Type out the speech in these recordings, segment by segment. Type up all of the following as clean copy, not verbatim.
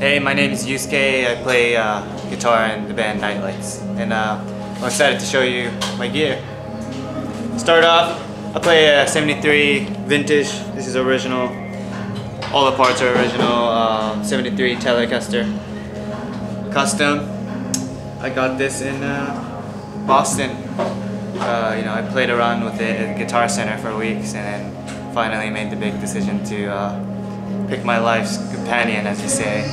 Hey, my name is Yusuke. I play guitar in the band Nightlights, and I'm excited to show you my gear. Start off, I play a 73 vintage. This is original. All the parts are original. 73 Telecaster custom. I got this in Boston. I played around with it at Guitar Center for weeks, and then finally made the big decision to pick my life's companion, as you say.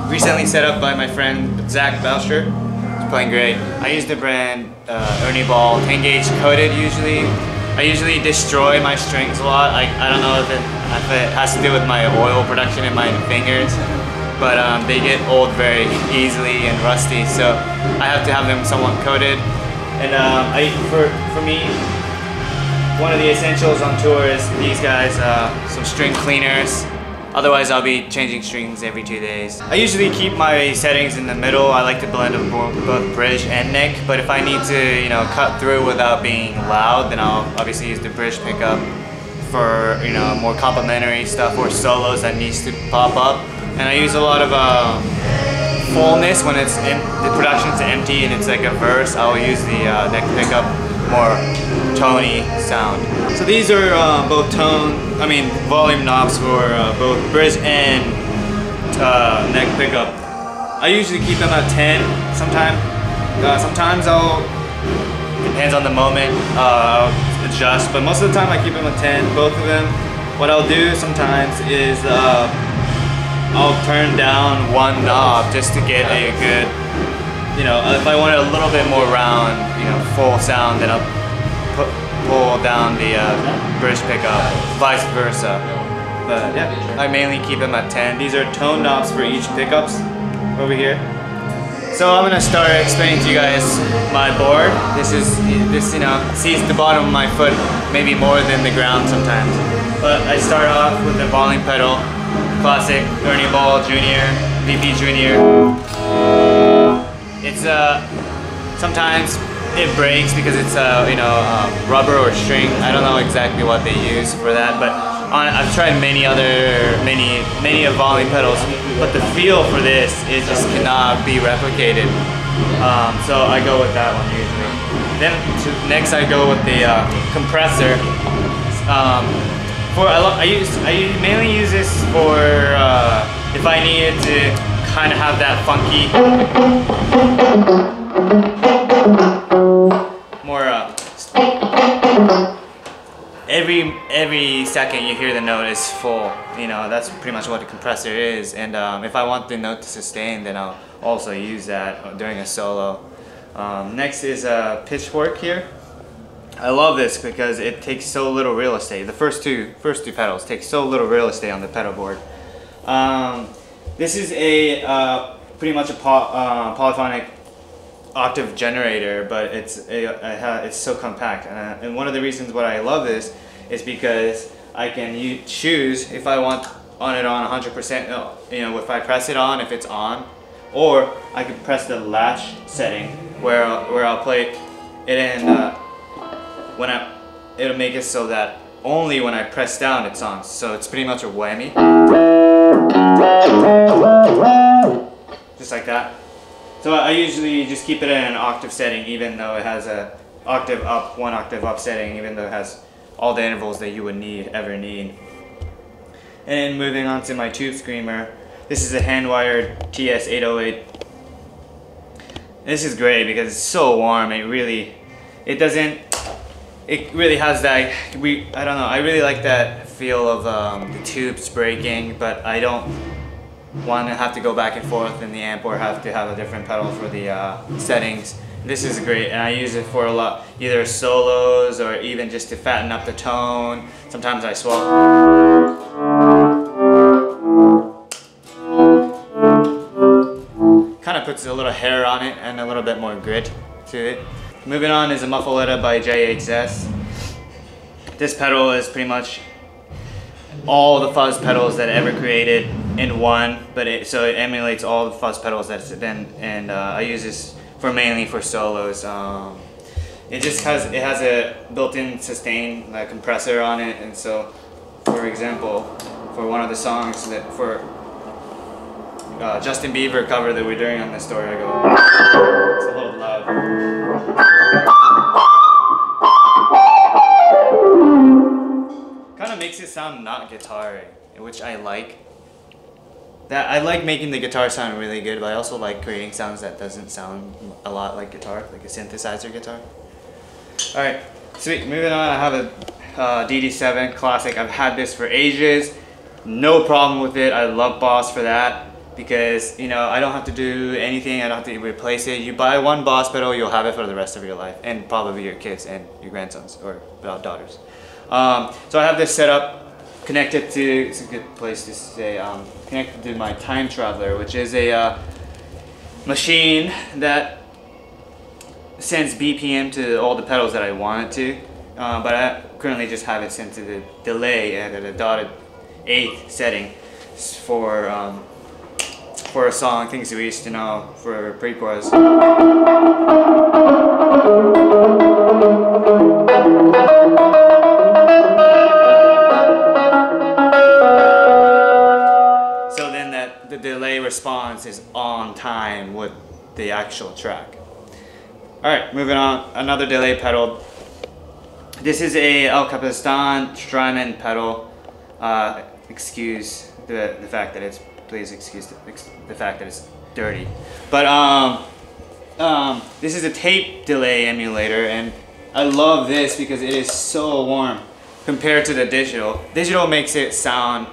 Recently set up by my friend Zach Belcher. It's playing great. I use the brand Ernie Ball 10 gauge coated usually. I usually destroy my strings a lot. I don't know if it has to do with my oil production in my fingers, but they get old very easily and rusty, so I have to have them somewhat coated. And for me, one of the essentials on tour is these guys, some string cleaners. Otherwise, I'll be changing strings every 2 days. I usually keep my settings in the middle. I like to blend both bridge and neck, but if I need to, cut through without being loud, then I'll obviously use the bridge pickup for, more complimentary stuff or solos that needs to pop up. And I use a lot of fullness when the production's empty and it's like a verse. I'll use the neck pickup, more tony sound. So these are both volume knobs for both bridge and neck pickup. I usually keep them at 10. Sometimes depends on the moment, I'll adjust, but most of the time I keep them at 10, both of them. What I'll do sometimes is I'll turn down one knob just to get a good, if I want a little bit more round, full sound, then I'll pull down the bridge pickup, vice versa. But yeah, I mainly keep them at 10. These are tone knobs for each pickups over here. So I'm gonna start explaining to you guys my board. This sees the bottom of my foot maybe more than the ground sometimes. But I start off with the volume pedal, classic Ernie Ball Junior, VP Junior. It's sometimes it breaks because it's rubber or string. I don't know exactly what they use for that, but I've tried many of volume pedals, but the feel for this just cannot be replicated. So I go with that one usually. Then next I go with the compressor. I mainly use this for if I needed to kind of have that funky, more every second you hear the note is full. That's pretty much what a compressor is. And if I want the note to sustain, then I'll also use that during a solo. Next is a pitchfork here. I love this because it takes so little real estate. The first two pedals take so little real estate on the pedal board. This is a pretty much a polyphonic octave generator, but it's so compact. And one of the reasons why I love this is because I can choose if I want it on 100%. If I press it on, if it's on, or I can press the latch setting where I'll play it in. It'll make it so that only when I press down it's on. So it's pretty much a whammy. Just like that. So I usually just keep it in an octave setting, even though it has a one octave up setting, even though it has all the intervals that you would ever need. And then moving on to my tube screamer. This is a hand-wired TS808. This is great because it's so warm. It really has that, I don't know, I really like that feel of the tubes breaking, but I don't want to have to go back and forth in the amp or have to have a different pedal for the settings. This is great, and I use it for a lot, either solos or even just to fatten up the tone. Sometimes I swap. Kind of puts a little hair on it and a little bit more grit to it. Moving on is a Muffaletta by JHS. This pedal is pretty much all the fuzz pedals that ever created in one, so it emulates all the fuzz pedals that's been, and I use this mainly for solos. It has a built-in sustain compressor on it, and so for example, for one of the songs Justin Bieber cover that we're doing on this story. I go, it's a little loud. Kind of makes it sound not guitar-y, which I like. That I like making the guitar sound really good, but I also like creating sounds that doesn't sound a lot like guitar, like a synthesizer guitar. All right, sweet. Moving on, I have a Dd7 Classic. I've had this for ages. No problem with it. I love Boss for that because, you know, I don't have to do anything. I don't have to replace it. You buy one Boss pedal, you'll have it for the rest of your life, and probably your kids and your grandsons or daughters. So I have this set up connected to, it's a good place to say, connected to my Time Traveler, which is a machine that sends BPM to all the pedals that I want it to, but I currently just have it sent to the delay at a dotted 8th setting for a song, things we used to know, for pre-chorus. So then the delay response is on time with the actual track. Alright, moving on, another delay pedal. This is a El Capistan Strymon pedal. Excuse the fact that it's, please excuse the fact that it's dirty. But this is a tape delay emulator, and I love this because it is so warm compared to the digital. Digital makes it sound,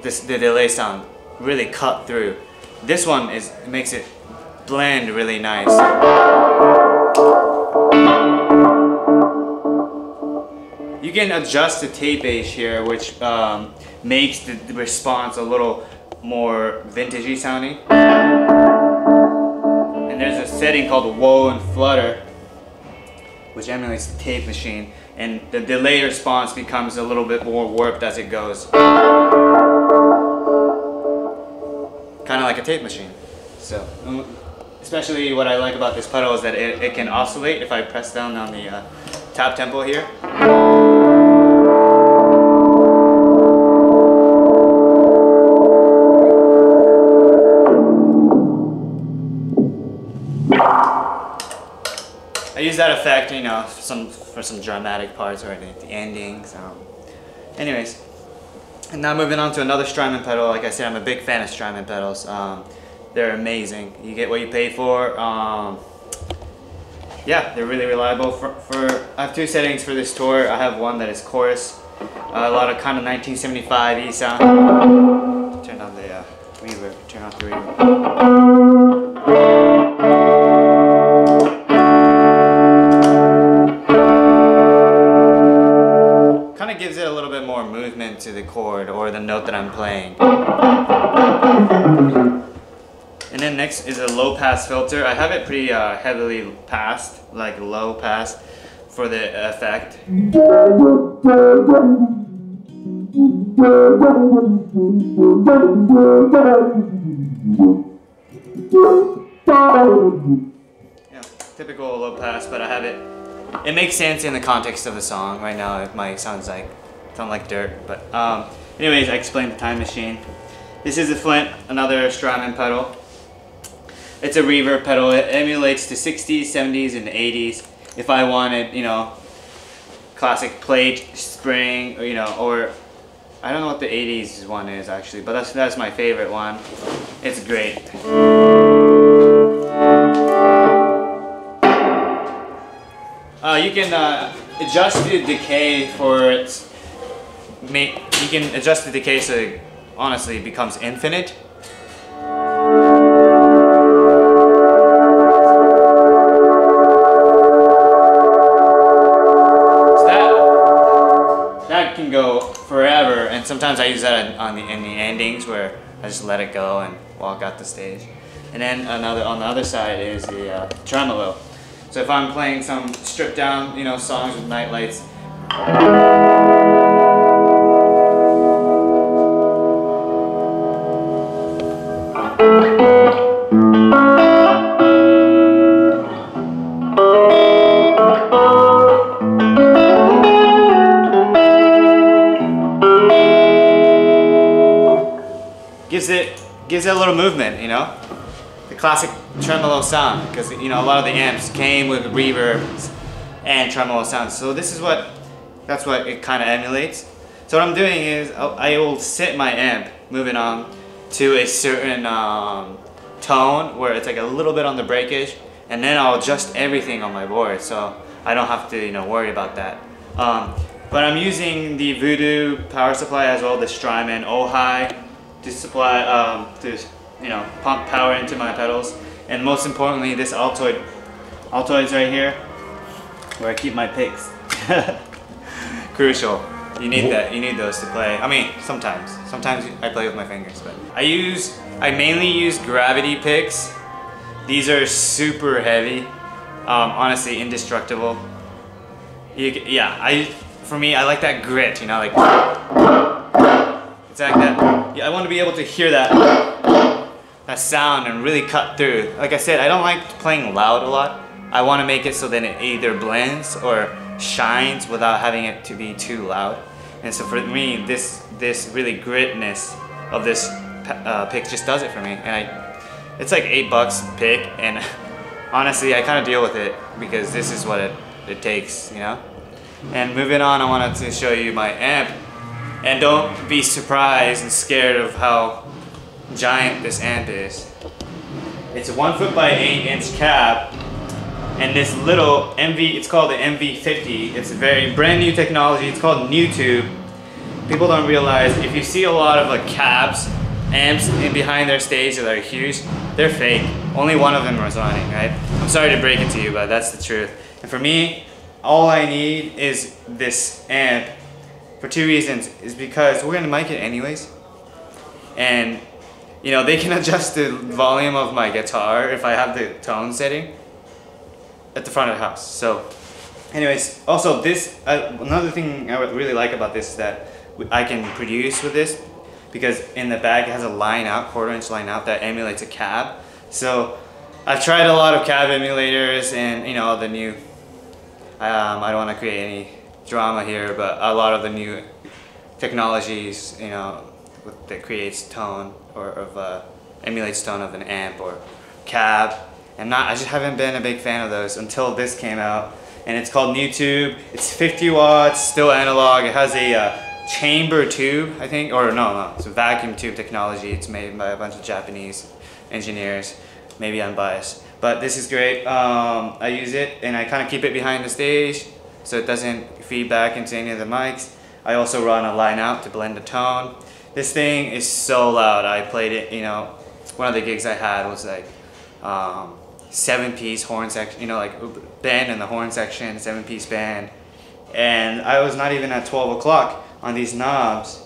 the delay sound really cut through. This one makes it blend really nice. You can adjust the tape age here, which makes the response a little more vintagey sounding. And there's a setting called Woe and Flutter, which emulates the tape machine, and the delay response becomes a little bit more warped as it goes. Kind of like a tape machine. So, especially what I like about this pedal is that it can oscillate if I press down on the tap tempo here. I use that effect, you know, for some dramatic parts or the endings. Anyways, and now moving on to another Strymon pedal. Like I said, I'm a big fan of Strymon pedals. They're amazing. You get what you pay for. Yeah, they're really reliable. I have two settings for this tour. I have one that is chorus, a lot of kind of 1975 E sound. Turn on the reverb. Turn off the reverb. Gives it a little bit more movement to the chord or the note that I'm playing. And then next is a low pass filter. I have it pretty heavily passed, like low pass for the effect. Yeah, typical low pass, but I have it. It makes sense in the context of the song. Right now it might sound like dirt, but anyways, I explained the Time Machine. This is a Flint, another Strymon pedal. It's a reverb pedal. It emulates the 60s, 70s, and the 80s. If I wanted, you know, classic plate, spring, or, you know, or I don't know what the 80s one is actually, but that's my favorite one. It's great. You can adjust the decay for its. You can adjust the decay so it honestly becomes infinite. So that can go forever, and sometimes I use that in the endings where I just let it go and walk out the stage. And then on the other side is the tremolo. So if I'm playing some stripped down, you know, songs with night lights, gives it gives it a little movement, you know? The classic tremolo sound, because you know a lot of the amps came with reverbs and tremolo sounds. So this is that's what it kind of emulates. So what I'm doing is I will set my amp, moving on, to a certain tone where it's like a little bit on the breakage, and then I'll adjust everything on my board so I don't have to, you know, worry about that. But I'm using the Voodoo power supply as well, the Strymon High, to supply to, you know, pump power into my pedals, and most importantly this Altoids right here, where I keep my picks. Crucial. You need that. You need those to play. I mean, sometimes I play with my fingers, but I mainly use gravity picks. These are super heavy. Honestly, indestructible. For me, I like that grit. You know, like it's like that. Yeah, I want to be able to hear that sound and really cut through. Like I said, I don't like playing loud a lot. I want to make it so that it either blends or shines without having it to be too loud. And so for me, this really gritness of this pick just does it for me. And it's like $8 a pick, and honestly I kind of deal with it because this is what it takes, you know. And moving on, I wanted to show you my amp, and don't be surprised and scared of how giant this amp is. It's a 1 foot by 8 inch cab. And this little it's called the MV50. It's a very brand new technology. It's called new tube. People don't realize, if you see a lot of like cabs, amps in behind their stage that are huge, they're fake. Only one of them is running, right? I'm sorry to break it to you, but that's the truth. And for me, all I need is this amp for 2 reasons. Is because we're gonna mic it anyways. And you know, they can adjust the volume of my guitar if I have the tone setting at the front of the house. So anyways, also this, another thing I really like about this is that I can produce with this, because in the back it has a line out, 1/4 inch line out that emulates a cab. So I've tried a lot of cab emulators, and you know, the new, I don't want to create any drama here, but a lot of the new technologies, you know, that creates tone or emulates tone of an amp or cab. I just haven't been a big fan of those until this came out, and it's called New Tube. It's 50 watts, still analog. It has a chamber tube, I think, or no, it's a vacuum tube technology. It's made by a bunch of Japanese engineers. Maybe I'm biased, but this is great. I use it, and I kind of keep it behind the stage so it doesn't feed back into any of the mics. I also run a line out to blend the tone. This thing is so loud. I played it, you know, one of the gigs I had was like 7-piece horn section, you know, like band in the horn section, 7-piece band, and I was not even at 12 o'clock on these knobs,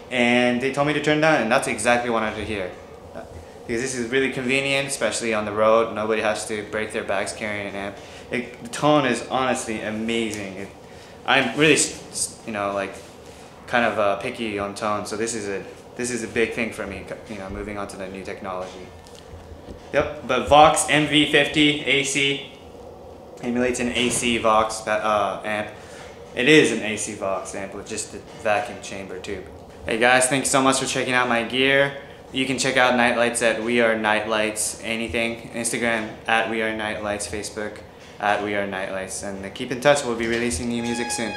and they told me to turn down, and that's exactly what I wanted to hear, because this is really convenient, especially on the road. Nobody has to break their backs carrying an amp. The tone is honestly amazing. I'm really, you know, like kind of picky on tone, so this is a big thing for me, you know, moving on to the new technology. Yep, but Vox MV50 AC emulates an AC Vox amp. It is an AC Vox amp with just the vacuum chamber tube. Hey guys, thanks so much for checking out my gear. You can check out Nightlights at We Are Nightlights anything. Instagram at We Are Nightlights, Facebook at We Are Nightlights, and keep in touch. We'll be releasing new music soon.